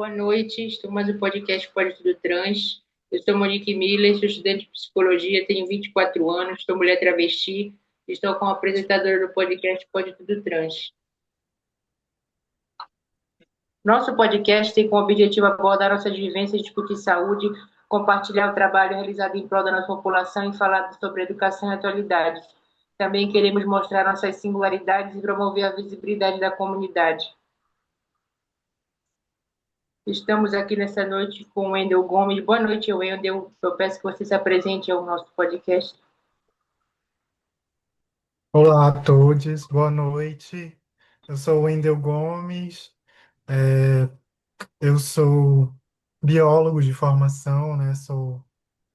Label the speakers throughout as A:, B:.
A: Boa noite, estou mais um podcast Pode Tudo Trans. Eu sou Monique Miller, sou estudante de psicologia, tenho 24 anos, sou mulher travesti, estou como apresentadora do podcast Pode Tudo Trans. Nosso podcast tem como objetivo abordar nossas vivências, discutir saúde, compartilhar o trabalho realizado em prol da nossa população e falar sobre educação e atualidades. Também queremos mostrar nossas singularidades e promover a visibilidade da comunidade. Estamos aqui nessa noite com o Wendel Gomes. Boa noite, Wendel. Eu peço que você se apresente ao nosso podcast.
B: Olá a todos, boa noite. Eu sou o Wendel Gomes, é, eu sou biólogo de formação, né? Sou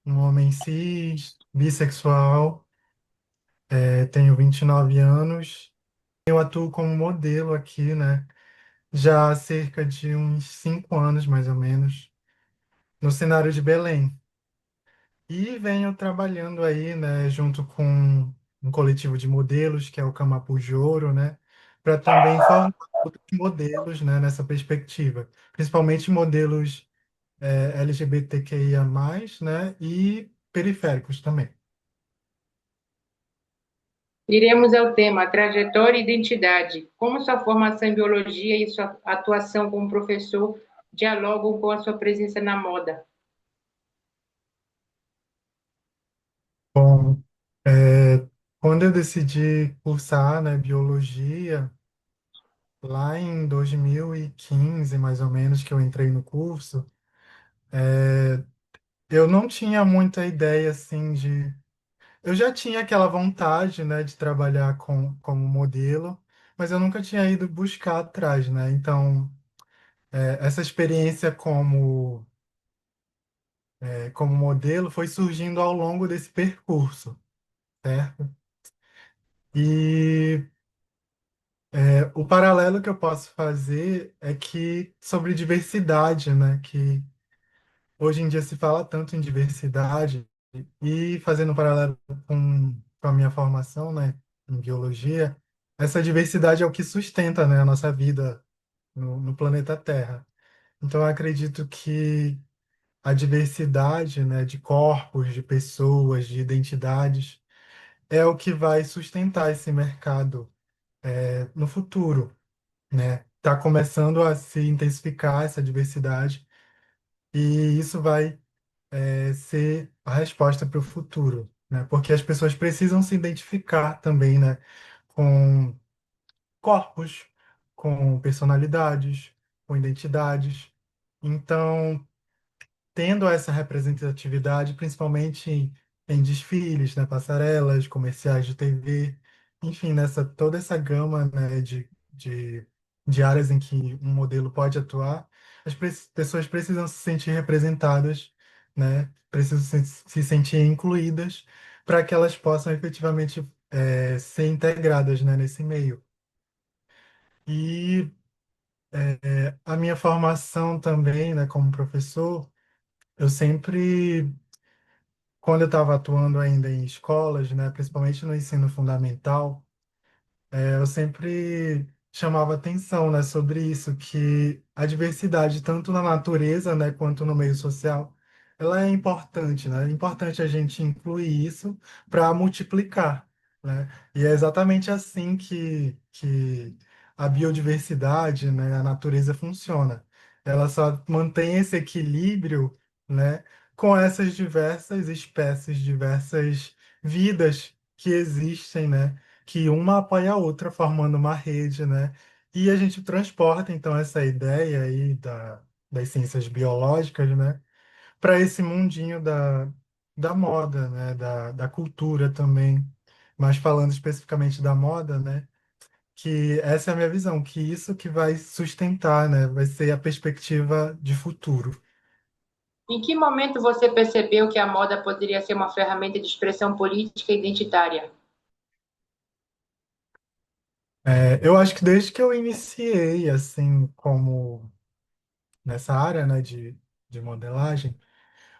B: um homem cis, bissexual, tenho 29 anos. Eu atuo como modelo aqui, né? Já há cerca de uns 5 anos, mais ou menos, no cenário de Belém. E venho trabalhando aí, né, junto com um coletivo de modelos, que é o Camapu de Ouro, né, para também formar outros modelos, né, nessa perspectiva, principalmente modelos LGBTQIA+, né, e periféricos também.
A: Iremos ao tema trajetória e identidade. Como sua formação em biologia e sua atuação como professor dialogam com a sua presença na moda?
B: Bom, é, quando eu decidi cursar, né, biologia, lá em 2015, mais ou menos, que eu entrei no curso, eu não tinha muita ideia, assim, de. Eu já tinha aquela vontade, né, de trabalhar como modelo, mas eu nunca tinha ido buscar atrás, né? Então, essa experiência como modelo foi surgindo ao longo desse percurso, certo? E o paralelo que eu posso fazer é que sobre diversidade, né? Que hoje em dia se fala tanto em diversidade, e fazendo um paralelo com a minha formação, né, em biologia, essa diversidade é o que sustenta, né, a nossa vida no planeta Terra. Então, eu acredito que a diversidade, né, de corpos, de pessoas, de identidades, é o que vai sustentar esse mercado, no futuro, né? Está começando a se intensificar essa diversidade e isso vai ser a resposta para o futuro, né? Porque as pessoas precisam se identificar também, né, com corpos, com personalidades, com identidades. Então, tendo essa representatividade, principalmente em desfiles, né, passarelas, comerciais de TV, enfim, nessa toda essa gama, né, de áreas em que um modelo pode atuar, pessoas precisam se sentir representadas, né, precisam se sentir incluídas para que elas possam efetivamente ser integradas, né, nesse meio. E a minha formação também, né, como professor, eu sempre quando eu estava atuando ainda em escolas, né, principalmente no ensino fundamental, eu sempre chamava atenção, né, sobre isso, que a diversidade, tanto na natureza, né, quanto no meio social, ela é importante, né? É importante a gente incluir isso para multiplicar, né? E é exatamente assim que a biodiversidade, né, a natureza funciona. Ela só mantém esse equilíbrio, né, com essas diversas espécies, diversas vidas que existem, né? Que uma apoia a outra, formando uma rede, né? E a gente transporta, então, essa ideia aí das ciências biológicas, né? Para esse mundinho da moda, né? Da cultura também. Mas falando especificamente da moda, né? Que essa é a minha visão, que isso que vai sustentar, né? Vai ser a perspectiva de futuro.
A: Em que momento você percebeu que a moda poderia ser uma ferramenta de expressão política e identitária?
B: Eu acho que desde que eu iniciei, assim, como nessa área, né, de modelagem,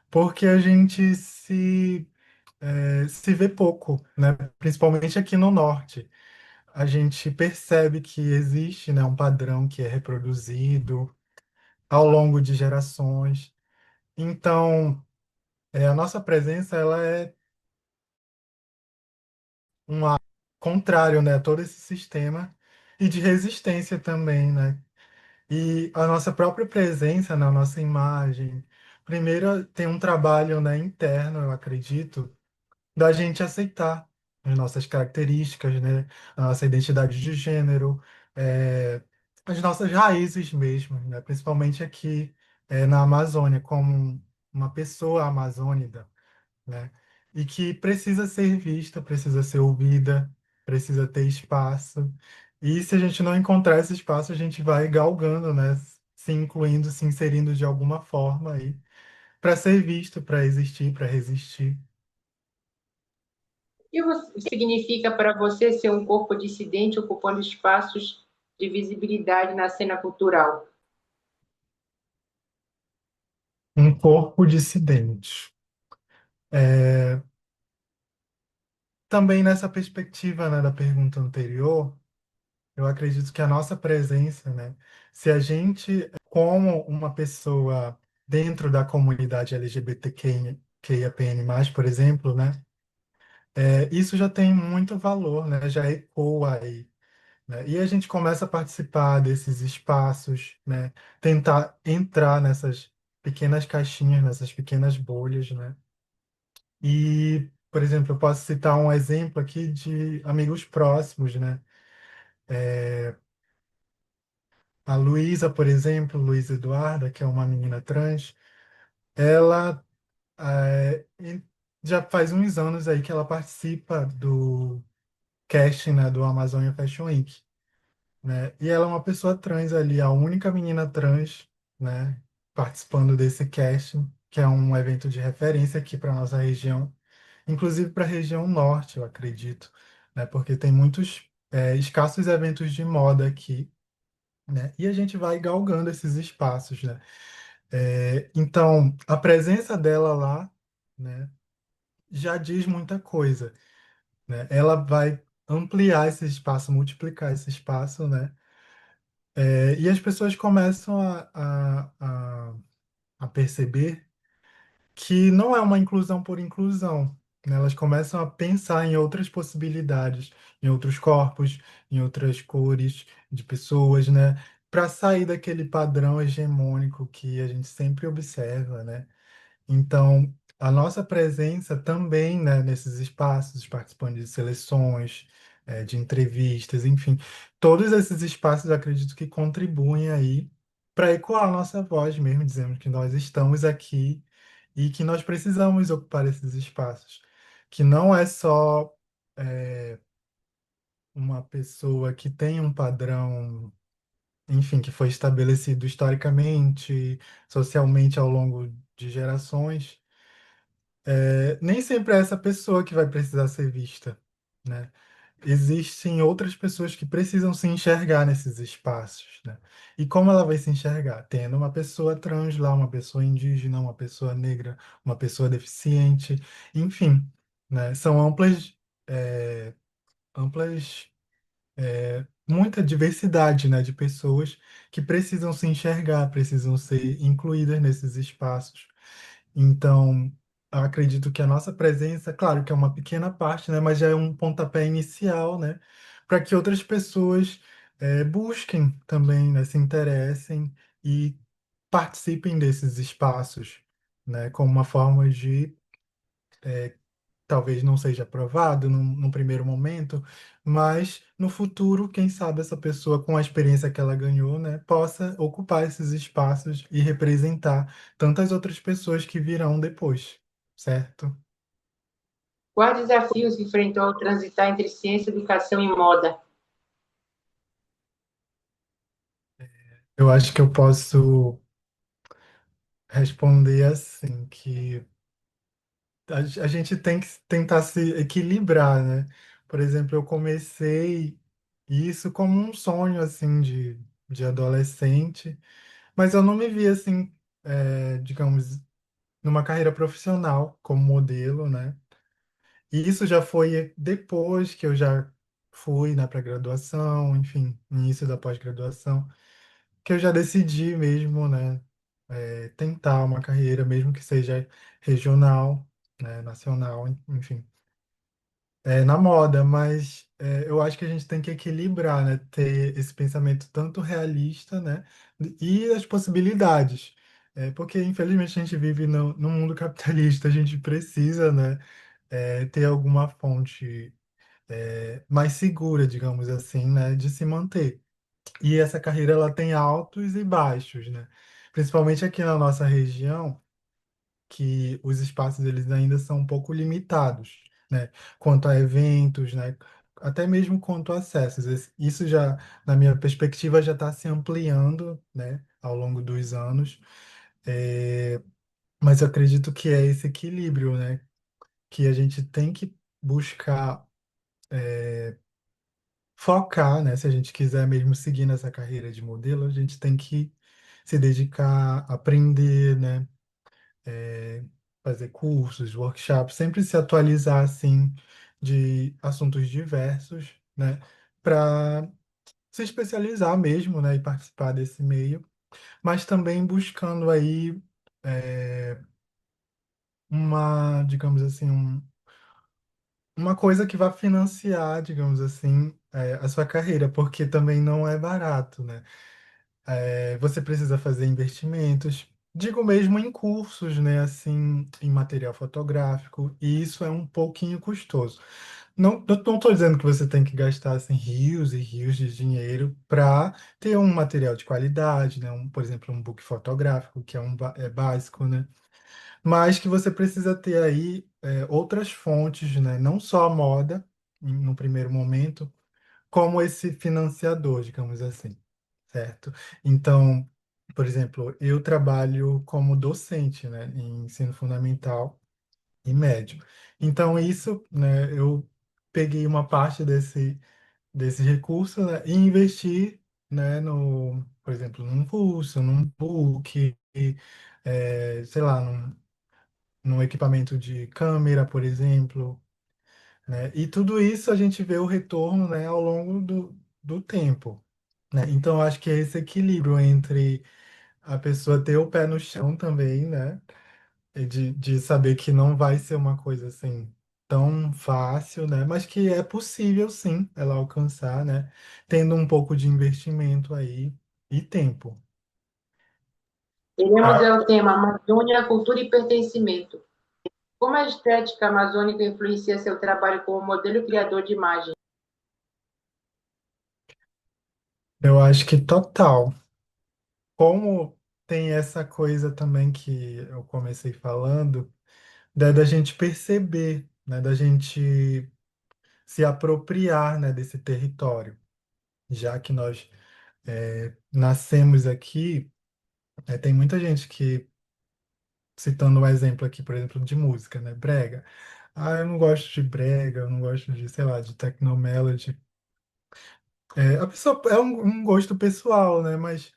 B: porque a gente se vê pouco, né? Principalmente aqui no norte. A gente percebe que existe, né, um padrão que é reproduzido, ao longo de gerações. Então, a nossa presença ela é um contrário, né, a todo esse sistema e de resistência também, né? E a nossa própria presença na nossa imagem, primeiro tem um trabalho, né, interno, eu acredito, da gente aceitar as nossas características, né, a nossa identidade de gênero, as nossas raízes mesmo, né, principalmente aqui, na Amazônia, como uma pessoa amazônica, né? E que precisa ser vista, precisa ser ouvida, precisa ter espaço. E se a gente não encontrar esse espaço, a gente vai galgando, né? Se incluindo, se inserindo de alguma forma aí, para ser visto, para existir, para resistir.
A: O que significa para você ser um corpo dissidente ocupando espaços de visibilidade na cena cultural?
B: Um corpo dissidente. É, também nessa perspectiva, né, da pergunta anterior, eu acredito que a nossa presença, né, se a gente, como uma pessoa dentro da comunidade LGBTQIAPN+, por exemplo, né, isso já tem muito valor, né, já ecoa aí, né, e a gente começa a participar desses espaços, né, tentar entrar nessas pequenas caixinhas, nessas pequenas bolhas, né, e, por exemplo, eu posso citar um exemplo aqui de amigos próximos, né, a Luísa, por exemplo, Luísa Eduarda, que é uma menina trans, ela e já faz uns anos aí que ela participa do casting, né, do Amazônia Fashion Week, né? E ela é uma pessoa trans ali, a única menina trans, né, participando desse casting, que é um evento de referência aqui para nossa região, inclusive para a região norte, eu acredito, né? Porque tem muitos escassos eventos de moda aqui, né? E a gente vai galgando esses espaços, né? Então, a presença dela lá, né, já diz muita coisa, né? Ela vai ampliar esse espaço, multiplicar esse espaço, né? E as pessoas começam a perceber que não é uma inclusão por inclusão, né? Elas começam a pensar em outras possibilidades, em outros corpos, em outras cores de pessoas, né? Para sair daquele padrão hegemônico que a gente sempre observa, né? Então, a nossa presença também, né, nesses espaços, participando de seleções, de entrevistas, enfim, todos esses espaços eu acredito que contribuem aí para ecoar a nossa voz mesmo, dizendo que nós estamos aqui e que nós precisamos ocupar esses espaços, que não é só uma pessoa que tem um padrão, enfim, que foi estabelecido historicamente, socialmente ao longo de gerações. Nem sempre é essa pessoa que vai precisar ser vista, né? Existem outras pessoas que precisam se enxergar nesses espaços, né? E como ela vai se enxergar? Tendo uma pessoa trans lá, uma pessoa indígena, uma pessoa negra, uma pessoa deficiente, enfim, né? São amplas, muita diversidade, né, de pessoas que precisam se enxergar, precisam ser incluídas nesses espaços. Então, eu acredito que a nossa presença, claro que é uma pequena parte, né, mas já é um pontapé inicial, né, para que outras pessoas busquem também, né, se interessem e participem desses espaços, né, como uma forma de talvez não seja aprovado num primeiro momento, mas no futuro, quem sabe essa pessoa, com a experiência que ela ganhou, né, possa ocupar esses espaços e representar tantas outras pessoas que virão depois, certo?
A: Quais desafios enfrentou ao transitar entre ciência, educação e moda?
B: Eu acho que eu posso responder assim, que a gente tem que tentar se equilibrar, né? Por exemplo, eu comecei isso como um sonho, assim, de adolescente, mas eu não me vi assim, digamos, numa carreira profissional como modelo, né? E isso já foi depois que eu já fui na pré-graduação, enfim, início da pós-graduação. que eu já decidi mesmo, né, tentar uma carreira, mesmo que seja regional, né, nacional, enfim, na moda, mas eu acho que a gente tem que equilibrar, né, ter esse pensamento tanto realista, né, e as possibilidades. Porque, infelizmente, a gente vive no mundo capitalista, a gente precisa, né, ter alguma fonte mais segura, digamos assim, né, de se manter. E essa carreira ela tem altos e baixos, né? Principalmente aqui na nossa região, que os espaços eles ainda são um pouco limitados, né? Quanto a eventos, né? Até mesmo quanto a acessos. Isso já, na minha perspectiva, já está se ampliando, né? Ao longo dos anos. É, mas eu acredito que é esse equilíbrio, né? Que a gente tem que buscar focar, né? Se a gente quiser mesmo seguir nessa carreira de modelo, a gente tem que se dedicar, aprender, né? É, fazer cursos, workshops, sempre se atualizar assim de assuntos diversos, né? Para se especializar mesmo, né? E participar desse meio, mas também buscando aí digamos assim, uma coisa que vai financiar, digamos assim, a sua carreira, porque também não é barato, né? Você precisa fazer investimentos, digo mesmo em cursos, né, assim, em material fotográfico, e isso é um pouquinho custoso. Não, eu não estou dizendo que você tem que gastar assim, rios e rios de dinheiro para ter um material de qualidade, né, por exemplo, um book fotográfico, que é básico, né, mas que você precisa ter aí outras fontes, né, não só a moda, no primeiro momento, como esse financiador, digamos assim, certo? Então, por exemplo, eu trabalho como docente, né, em ensino fundamental e médio. Então, isso, né, eu peguei uma parte desse recurso, né, e investi, né, por exemplo, num curso, num book, sei lá, num equipamento de câmera, por exemplo, né? E tudo isso a gente vê o retorno, né, ao longo do tempo, né? Então, eu acho que é esse equilíbrio entre a pessoa ter o pé no chão também, né? E de saber que não vai ser uma coisa assim tão fácil, né? Mas que é possível sim ela alcançar, né? Tendo um pouco de investimento aí e tempo.
A: Teremos o tema Amazônia, cultura e pertencimento. Como a estética amazônica influencia seu trabalho como modelo criador de imagem?
B: Eu acho que total. Como tem essa coisa também que eu comecei falando, da gente perceber, né? Da gente se apropriar, né, desse território, já que nós nascemos aqui. Tem muita gente que, citando um exemplo aqui, por exemplo, de música, né? Brega. Ah, eu não gosto de brega, eu não gosto de, sei lá, de technomelody. A pessoa é um gosto pessoal, né? Mas,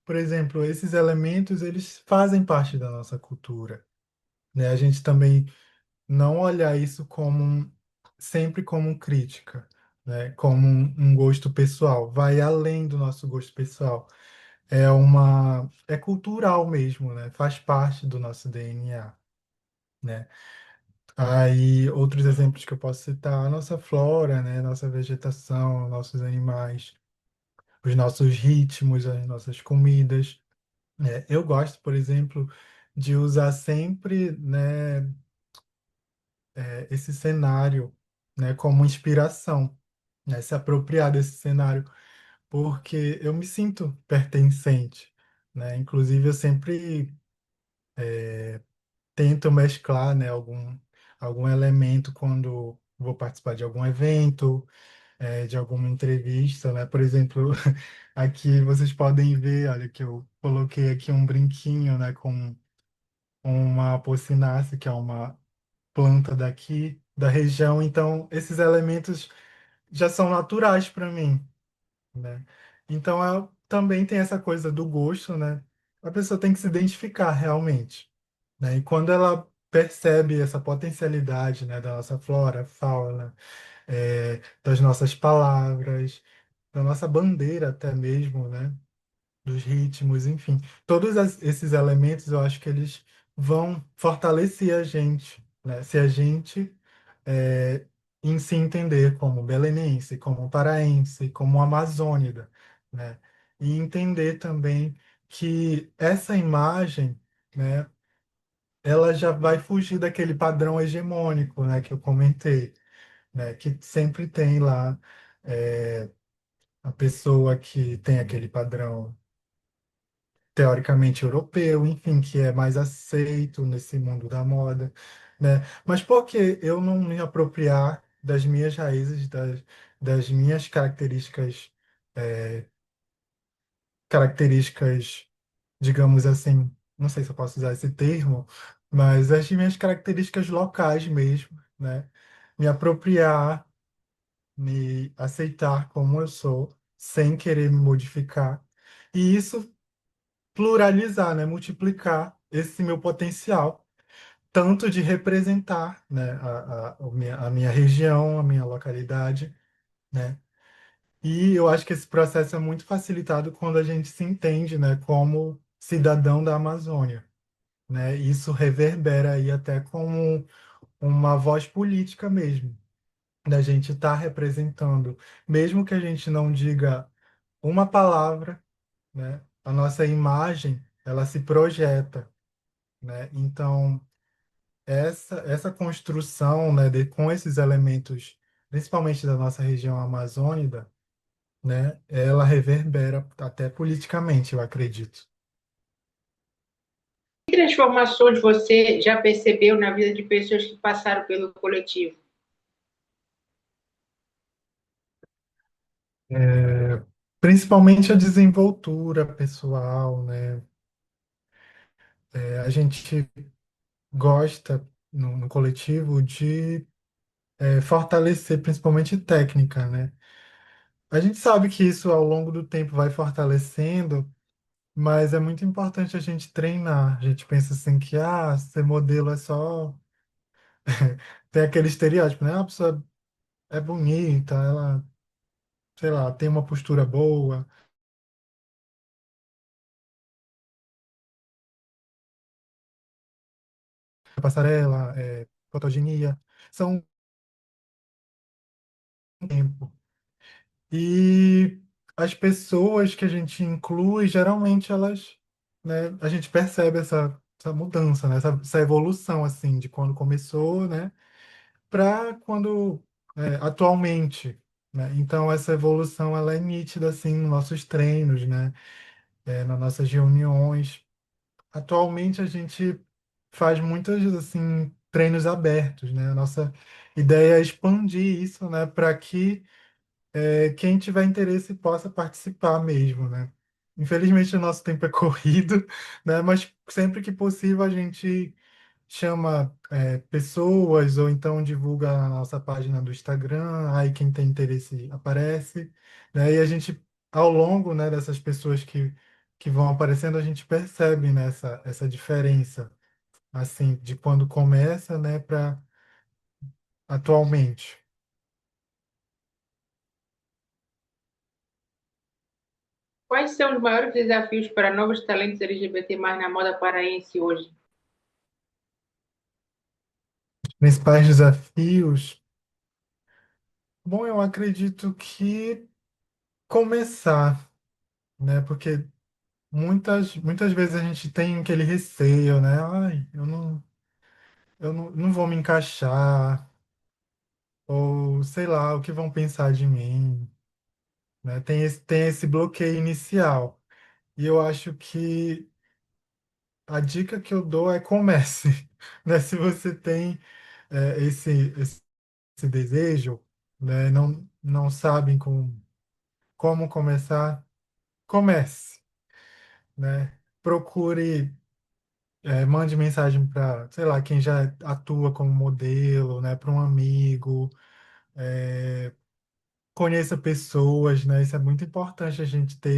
B: por exemplo, esses elementos, eles fazem parte da nossa cultura, né? A gente também não olhar isso sempre como crítica, né? Como um gosto pessoal. Vai além do nosso gosto pessoal. É cultural mesmo, né? Faz parte do nosso DNA, né? Aí, outros exemplos que eu posso citar, a nossa flora, né? Nossa vegetação, nossos animais, os nossos ritmos, as nossas comidas. Eu gosto, por exemplo, de usar sempre, né, esse cenário, né, como inspiração, né? Se apropriar desse cenário, porque eu me sinto pertencente, né? Inclusive, eu sempre tento mesclar, né, algum elemento quando vou participar de algum evento, de alguma entrevista, né? Por exemplo, aqui vocês podem ver, olha, que eu coloquei aqui um brinquinho, né, com uma apocinácea, que é uma planta daqui, da região. Então, esses elementos já são naturais para mim, né? Então, também tem essa coisa do gosto, né? A pessoa tem que se identificar realmente, né? E quando ela percebe essa potencialidade, né, da nossa flora, fauna, das nossas palavras, da nossa bandeira até mesmo, né? dos ritmos, enfim. Esses elementos eu acho que eles vão fortalecer a gente, né? Se a gente é, em se entender como belenense, como paraense, como amazônida, né? E entender também que essa imagem, né, ela já vai fugir daquele padrão hegemônico, né, que eu comentei, né, que sempre tem lá a pessoa que tem aquele padrão teoricamente europeu, enfim, que é mais aceito nesse mundo da moda, né? Mas por que eu não me apropriar das minhas raízes, das minhas características, digamos assim, não sei se eu posso usar esse termo, mas as minhas características locais mesmo, né? Me apropriar, me aceitar como eu sou, sem querer me modificar. E isso pluralizar, né? Multiplicar esse meu potencial, tanto de representar, né? A minha região, a minha localidade, né? E eu acho que esse processo é muito facilitado quando a gente se entende, né? Como cidadão da Amazônia, né? Isso reverbera aí até como uma voz política mesmo, da gente estar representando, mesmo que a gente não diga uma palavra, né? A nossa imagem, ela se projeta, né? Então, essa construção, né, com esses elementos, principalmente da nossa região amazônica, né, ela reverbera até politicamente, eu acredito.
A: Que transformações você já percebeu na vida de pessoas que passaram pelo coletivo?
B: Principalmente a desenvoltura pessoal, né? A gente gosta no coletivo de fortalecer principalmente técnica, né? A gente sabe que isso ao longo do tempo vai fortalecendo, mas é muito importante a gente treinar. A gente pensa assim que, ser modelo é só... Tem aquele estereótipo, né? A pessoa é bonita, ela, sei lá, tem uma postura boa, passarela, fotogenia, são um tempo. E as pessoas que a gente inclui, geralmente elas, né, a gente percebe essa mudança, né? Essa evolução, assim, de quando começou, né? Para quando atualmente, né? Então essa evolução ela é nítida assim nos nossos treinos, né? Nas nossas reuniões. Atualmente a gente faz muitas assim treinos abertos, né? A nossa ideia é expandir isso, né? Para que quem tiver interesse possa participar mesmo, né? Infelizmente o nosso tempo é corrido, né? Mas sempre que possível a gente chama pessoas ou então divulga na nossa página do Instagram, aí quem tem interesse aparece, né? E a gente, ao longo, né, dessas pessoas que vão aparecendo, a gente percebe, né, essa diferença, assim, de quando começa, né, para atualmente.
A: Quais são os maiores desafios para novos talentos LGBT+ na moda paraense hoje?
B: Principais desafios, bom, eu acredito que começar, né, porque muitas vezes a gente tem aquele receio, né, eu não vou me encaixar, ou sei lá, o que vão pensar de mim, né? Tem esse bloqueio inicial. E eu acho que a dica que eu dou é comece, né? Se você tem esse desejo, né? Não sabem como começar, comece, né? Procure, mande mensagem para, sei lá, quem já atua como modelo, né? Para um amigo, conheça pessoas, né? Isso é muito importante a gente ter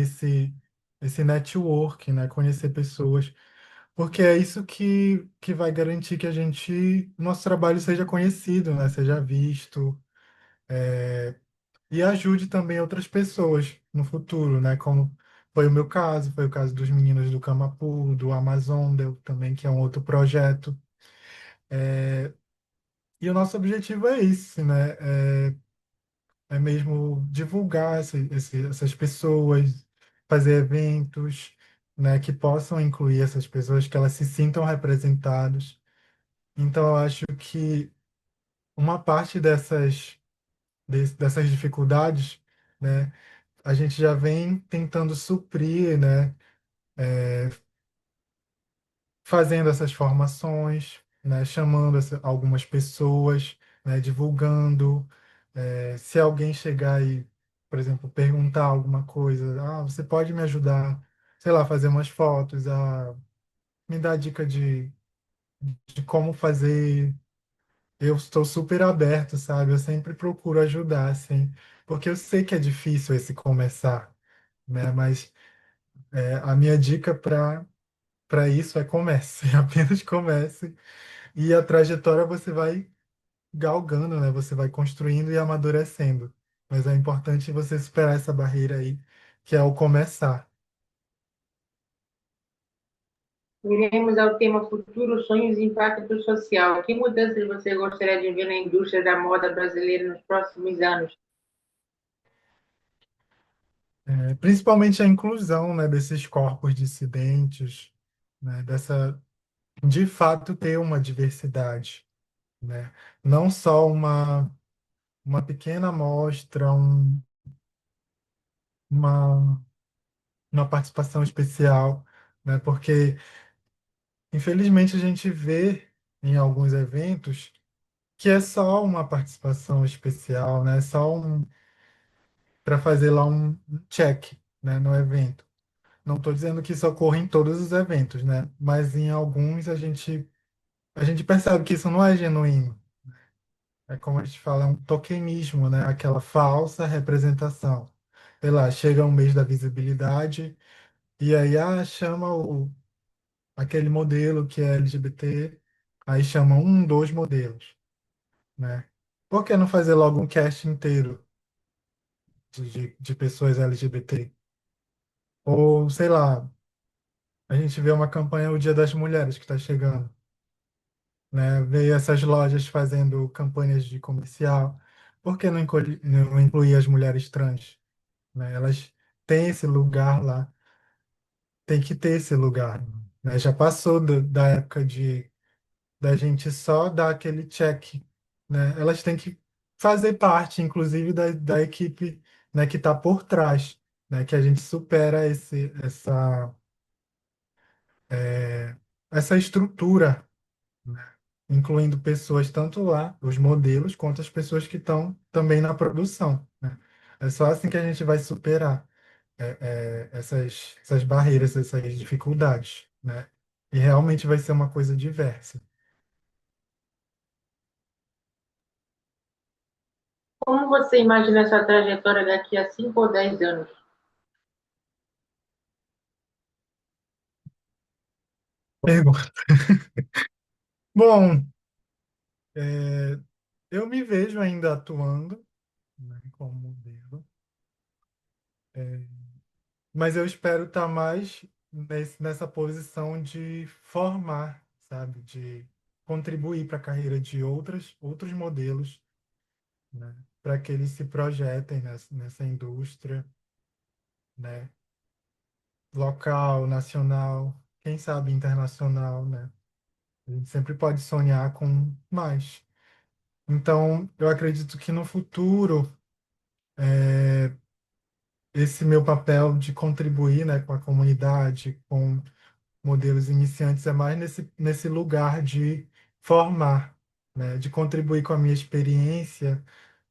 B: esse network, né? Conhecer pessoas, porque é isso que vai garantir que nosso trabalho seja conhecido, né? Seja visto, e ajude também outras pessoas no futuro, né? Como foi o meu caso, foi o caso dos meninos do Camapu, do Amazônia também, que é um outro projeto. E o nosso objetivo é esse, né? É mesmo divulgar essas pessoas, fazer eventos, né, que possam incluir essas pessoas, que elas se sintam representadas. Então, eu acho que uma parte dessas dificuldades, né, a gente já vem tentando suprir, né, fazendo essas formações, né, chamando algumas pessoas, né, divulgando. Se alguém chegar e, por exemplo, perguntar alguma coisa, você pode me ajudar, sei lá, fazer umas fotos, me dar dica de como fazer. Eu estou super aberto, sabe? Eu sempre procuro ajudar, assim, porque eu sei que é difícil esse começar, né? Mas a minha dica para isso é comece, apenas comece. E a trajetória você vai galgando, né? Você vai construindo e amadurecendo. Mas é importante você superar essa barreira aí, que é o começar.
A: Iremos ao tema Futuro, Sonhos e Impacto Social. Que mudanças você gostaria de ver na indústria da moda brasileira nos próximos anos?
B: Principalmente a inclusão, né, desses corpos dissidentes, né, de fato ter uma diversidade, né? Não só uma pequena amostra, uma, uma participação especial, né? Porque, infelizmente, a gente vê em alguns eventos que é só uma participação especial, né? Só para fazer lá um check, né, no evento. Não estou dizendo que isso ocorre em todos os eventos, né? Mas em alguns a gente percebe que isso não é genuíno. É como a gente fala, é um tokenismo, né? Aquela falsa representação. Sei lá, chega um mês da visibilidade e aí chama aquele modelo que é LGBT, aí chama dois modelos, né? Por que não fazer logo um cast inteiro de pessoas LGBT? Ou, sei lá, a gente vê uma campanha o Dia das Mulheres que está chegando, né? Vê essas lojas fazendo campanhas de comercial. Por que não incluir as mulheres trans, né? Elas têm esse lugar lá, tem que ter esse lugar, né? Já passou da época da gente só dar aquele check, né? Elas têm que fazer parte, inclusive, da equipe, né, que está por trás, né? Que a gente supera essa estrutura, né? Incluindo pessoas tanto lá, os modelos, quanto as pessoas que estão também na produção, né? É só assim que a gente vai superar essas barreiras, essas dificuldades, né? E realmente vai ser uma coisa diversa.
A: Como você imagina sua trajetória daqui a 5 ou 10 anos?
B: Pergunta. Bom, é, eu me vejo ainda atuando, né, como modelo, mas eu espero estar mais nessa posição de formar, sabe? De contribuir para a carreira de outros modelos, né? Para que eles se projetem nessa indústria, né? Local, nacional, quem sabe internacional, né? A gente sempre pode sonhar com mais. Então, eu acredito que no futuro, esse meu papel de contribuir, né, com a comunidade, com modelos iniciantes, é mais nesse lugar de formar, né, de contribuir com a minha experiência,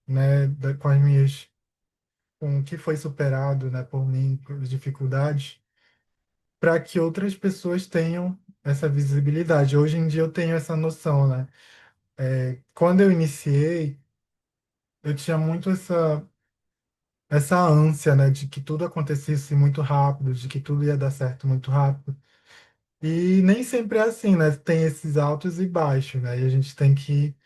B: né, com o que foi superado, né, por mim, por dificuldades, para que outras pessoas tenham essa visibilidade. Hoje em dia eu tenho essa noção, né? Quando eu iniciei, eu tinha muito essa ânsia, né, de que tudo acontecesse muito rápido, de que tudo ia dar certo muito rápido. E nem sempre é assim, né? Tem esses altos e baixos, né? E a gente tem que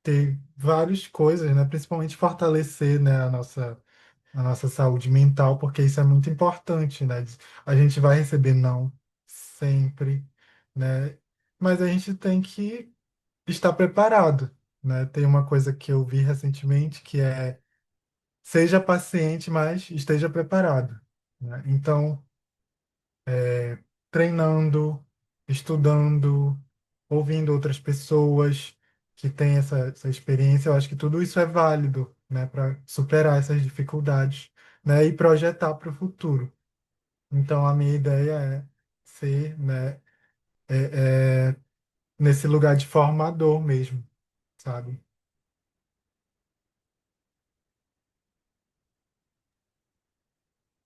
B: ter várias coisas, né? Principalmente fortalecer, né, a nossa a nossa saúde mental, porque isso é muito importante, né? A gente vai receber não sempre, né? Mas a gente tem que estar preparado, né? Tem uma coisa que eu vi recentemente que é seja paciente, mas esteja preparado, né? Então, treinando, estudando, ouvindo outras pessoas que têm essa experiência, eu acho que tudo isso é válido, né, para superar essas dificuldades, né, e projetar para o futuro. Então, a minha ideia é ser, né, nesse lugar de formador mesmo, sabe?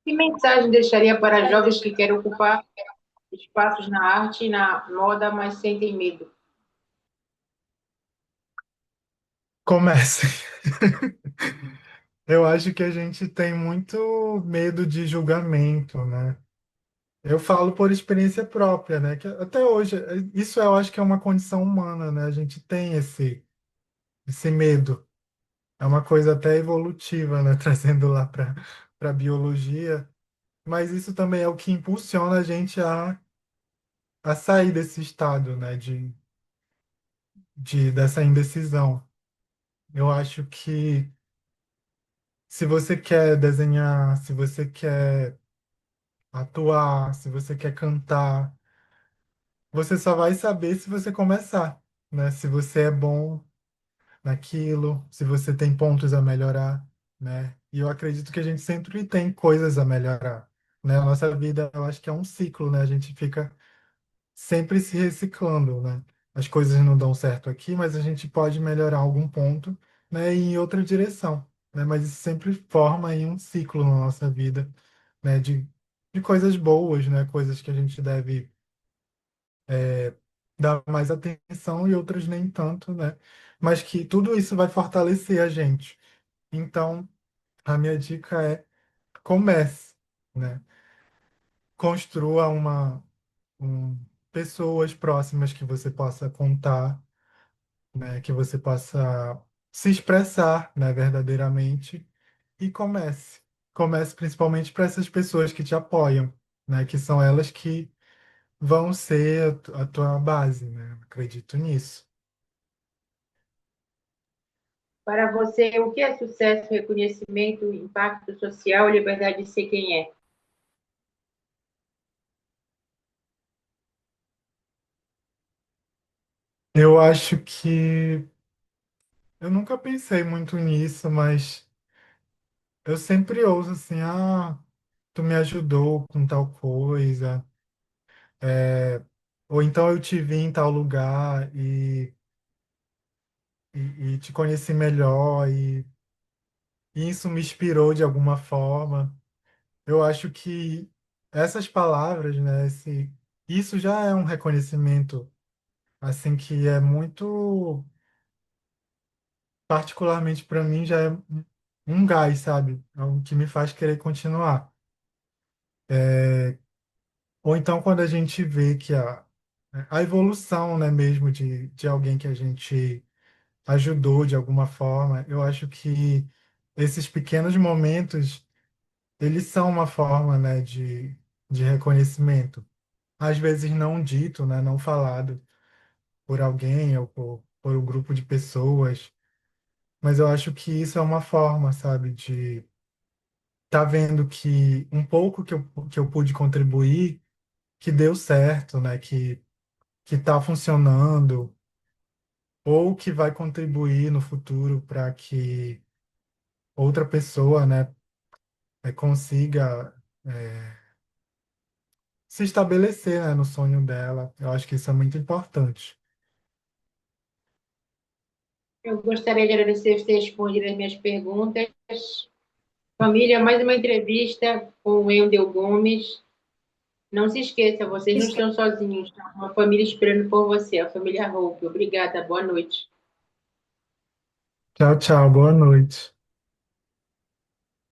A: Que mensagem deixaria para jovens que querem ocupar espaços na arte e na moda, mas sentem medo?
B: Comece. Eu acho que a gente tem muito medo de julgamento, né? Eu falo por experiência própria, né? Que até hoje, isso eu acho que é uma condição humana, né? A gente tem esse medo. É uma coisa até evolutiva, né? Trazendo lá para a biologia. Mas isso também é o que impulsiona a gente a sair desse estado, né? Dessa indecisão. Eu acho que se você quer desenhar, se você quer atuar, se você quer cantar, você só vai saber se você começar, né? Se você é bom naquilo, se você tem pontos a melhorar, né? E eu acredito que a gente sempre tem coisas a melhorar, né? A nossa vida, eu acho que é um ciclo, né? A gente fica sempre se reciclando, né? As coisas não dão certo aqui, mas a gente pode melhorar algum ponto, né? E em outra direção, né? Mas isso sempre forma aí um ciclo na nossa vida, né? De coisas boas, né? Coisas que a gente deve dar mais atenção e outras nem tanto, né? Mas que tudo isso vai fortalecer a gente. Então, a minha dica é comece, né? Construa pessoas próximas que você possa contar, né? Que você possa se expressar, né? Verdadeiramente e comece. Comece principalmente para essas pessoas que te apoiam, né? Que são elas que vão ser a tua base, né? Acredito nisso.
A: Para você, o que é sucesso, reconhecimento, impacto social e liberdade de ser quem é?
B: Eu acho que eu nunca pensei muito nisso, mas eu sempre ouço assim, tu me ajudou com tal coisa, é, ou então eu te vi em tal lugar e te conheci melhor e isso me inspirou de alguma forma. Eu acho que essas palavras, né, isso já é um reconhecimento, assim, que é muito, particularmente para mim, já é um gás, sabe? É o que me faz querer continuar. Ou então quando a gente vê que a evolução, né, mesmo de alguém que a gente ajudou de alguma forma, eu acho que esses pequenos momentos, eles são uma forma, né, de reconhecimento. Às vezes não dito, né, não falado por alguém ou por um grupo de pessoas, mas eu acho que isso é uma forma, sabe, de tá vendo que um pouco que eu pude contribuir, que deu certo, né, que está funcionando ou que vai contribuir no futuro para que outra pessoa, né, consiga se estabelecer, né, no sonho dela. Eu acho que isso é muito importante.
A: Eu gostaria de agradecer por ter respondido as minhas perguntas. Família, mais uma entrevista com o Wendel Gomes. Não se esqueça, vocês não estão sozinhos. Tem uma família esperando por você, a família Hope. Obrigada, boa noite.
B: Tchau, tchau, boa noite.